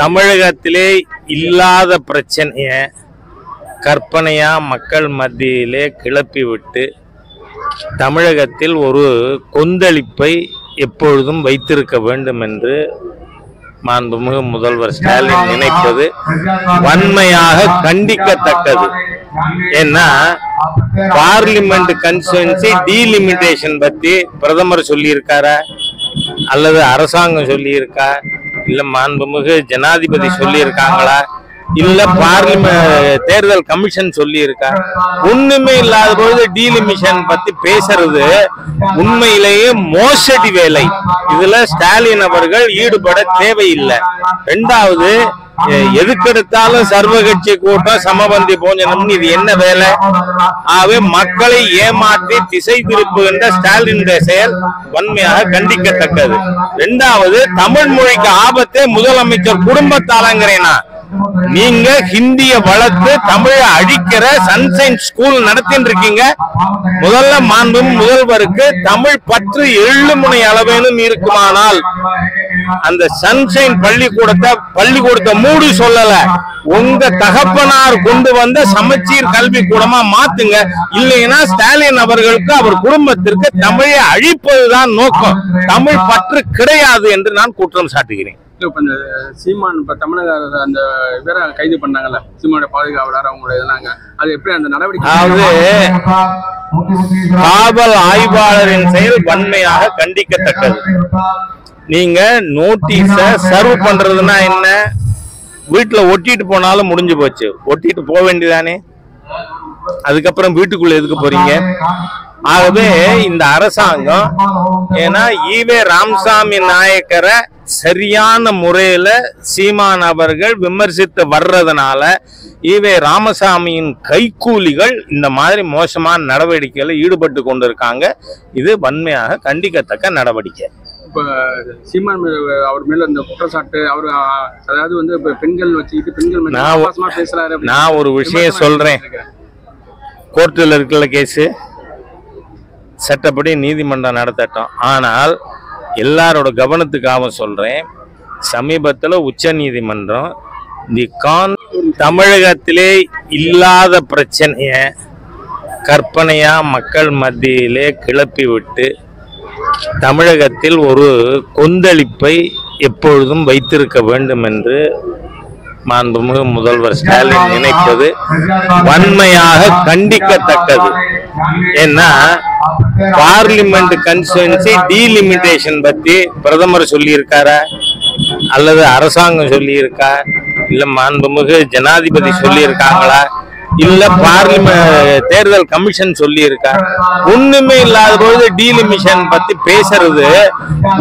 தமிழகத்திலே இல்லாத பிரச்சனைய கற்பனையா மக்கள் மத்தியிலே கிளப்பி விட்டு தமிழகத்தில் ஒரு கொந்தளிப்பை எப்பொழுதும் வைத்திருக்க வேண்டும் என்று மாண்புமிகு முதல்வர் ஸ்டாலின் நினைப்பது வன்மையாக கண்டிக்கத்தக்கது. ஏன்னா பார்லிமெண்ட் கன்ஸ்டிட்யூன்சி டீலிமிட்டேஷன் பத்தி பிரதமர் சொல்லியிருக்காரா, அல்லது அரசாங்கம் சொல்லியிருக்கா, இல்ல மாண்புமிகு ஜனாதிபதி சொல்லியிருக்காங்களா, இல்ல பார்லிமெண்ட் தேர்தல் கமிஷன் சொல்லியிருக்கா? ஒண்ணுமே இல்லாத பொழுது டீலிமிஷன் பத்தி பேசுறது உண்மையிலேயே மோசடி வேலை. இதுல ஸ்டாலின் அவர்கள் ஈடுபட தேவையில்லை. ரெண்டாவது, எதுக்கெடுத்தாலும் சர்வகட்சி கூட்டம் சமபந்தி போஞ்சனம்னு இது என்ன வேலை? ஆகவே மக்களை ஏமாற்றி திசை திருப்புகின்ற ஸ்டாலின் செயல் வன்மையாக கண்டிக்கத்தக்கது. ரெண்டாவது, தமிழ் மொழிக்கு ஆபத்தை முதலமைச்சர் குடும்பத்தாலங்கிறேனா? நீங்க ஹிந்திய வளர்த்து தமிழை அழிக்கிற சன்சைன் ஸ்கூல் நடத்தின்னு இருக்கீங்க. முதல்ல மாண்பும் முதல்வருக்கு தமிழ் பற்று எள்ளுமுனை அளவேனும் இருக்குமானால் அந்த சன்சைன் பள்ளிக்கூடத்தை மூடி சொல்லல, உங்க தகப்பனார் கொண்டு வந்த சமச்சீர் கல்வி கூடமா மாத்துங்க. இல்லைன்னா ஸ்டாலின் அவர்களுக்கு அவர் குடும்பத்திற்கு தமிழை அழிப்பதுதான் நோக்கம், தமிழ் பற்று கிடையாது என்று நான் குற்றம் சாட்டுகிறேன். சீமான் இப்ப தமிழக அந்த பேரை கைது பண்ணாங்கல்ல, சீமானோட பாதுகாவலர் அவங்களோட இதனாங்க, அது எப்படி அந்த நடவடிக்கை? காவல் ஆய்வாளரின் செயல் வன்மையாக கண்டிக்கத்தக்கது. நீங்க நோட்டீஸ சர்வ் பண்றதுன்னா என்ன? வீட்டுல ஒட்டிட்டு போனாலும் முடிஞ்சு போச்சு, ஒட்டிட்டு போக வேண்டியதானே, அதுக்கப்புறம் வீட்டுக்குள்ள எதுக்கு போறீங்க? ஆகவே இந்த அரசாங்கம், ஏன்னா ஈவே ராமசாமி நாயக்கரை சரியான முறையில சீமான் அவர்கள் விமர்சித்து வர்றதுனால ஈவே ராமசாமியின் கைக்கூலிகள் இந்த மாதிரி மோசமான நடவடிக்கைகளை ஈடுபட்டு கொண்டிருக்காங்க. இது வன்மையாக கண்டிக்கத்தக்க நடவடிக்கை. இப்ப சீமான் அவர் மேல இந்த குற்றச்சாட்டு, அவர் அதாவது வந்து இப்ப பெண்கள் வச்சுக்கிட்டு பெண்கள் பேசுறாரு. நான் ஒரு விஷயம் சொல்றேன், கோர்ட்டில் இருக்கிற கேஸு சட்டப்படி நீதிமன்றம் நடத்தட்டும். ஆனால் எல்லாரோட கவனத்துக்காக சொல்றேன், சமீபத்தில் உச்ச நீதிமன்றம் தமிழகத்திலே இல்லாத பிரச்சனைய கற்பனையா மக்கள் மத்தியிலே கிளப்பி விட்டு தமிழகத்தில் ஒரு கொந்தளிப்பை எப்பொழுதும் வைத்திருக்க வேண்டும் என்று மாண்புமிகு முதல்வர் ஸ்டாலின் நினைப்பது வன்மையாக கண்டிக்கத்தக்கது. ஏன்னா பார்லிமெண்ட் கன்ஸ்டிட்யூன்சி டீலிமிட்டேஷன் பத்தி பிரதமர் சொல்லியிருக்காரா, அல்லது அரசாங்கம் சொல்லியிருக்கா, இல்ல மாண்புமிகு ஜனாதிபதி சொல்லியிருக்காங்களா, இல்ல பார்லிமெண்ட் தேர்தல் கமிஷன் சொல்லியிருக்கா? ஒண்ணுமே இல்லாத பொழுது டீலிமிஷன் பத்தி பேசுறது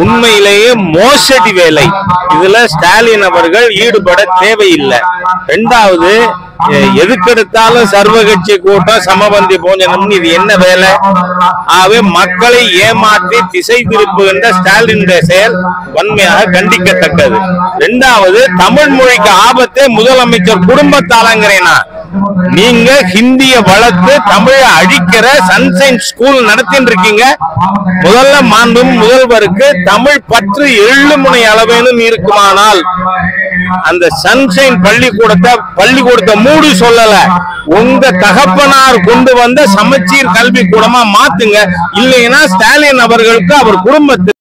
உண்மையிலேயே மோசடி வேலை. இதுல ஸ்டாலின் அவர்கள் ஈடுபட தேவையில்லை. ரெண்டாவது, எதுக்கெடுத்தாலும் சர்வகட்சி கூட்டம் சமபந்தி போஞ்சனம்னு இது என்ன வேலை? ஆகவே மக்களை ஏமாற்றி திசை திருப்புகின்ற ஸ்டாலின் செயல் வன்மையாக கண்டிக்கத்தக்கது. ரெண்டாவது, தமிழ் மொழிக்கு ஆபத்தை முதலமைச்சர் குடும்பத்தாலங்கிறேனா? நீங்க ஹிந்திய வளர்த்து தமிழை அழிக்கிற சன்சைன் ஸ்கூல் நடத்தின்னு இருக்கீங்க. முதல்ல மாண்பும் முதல்வருக்கு தமிழ் பற்று எள்ளுமுனை அளவேனும் இருக்குமானால் அந்த சன்சைன் பள்ளிக்கூடத்தை மூடி சொல்லல, உங்க தகப்பனார் கொண்டு வந்த சமச்சீர் கல்வி கூடமா மாத்துங்க. இல்லைன்னா ஸ்டாலின் அவர்களுக்கு அவர் குடும்பத்தில்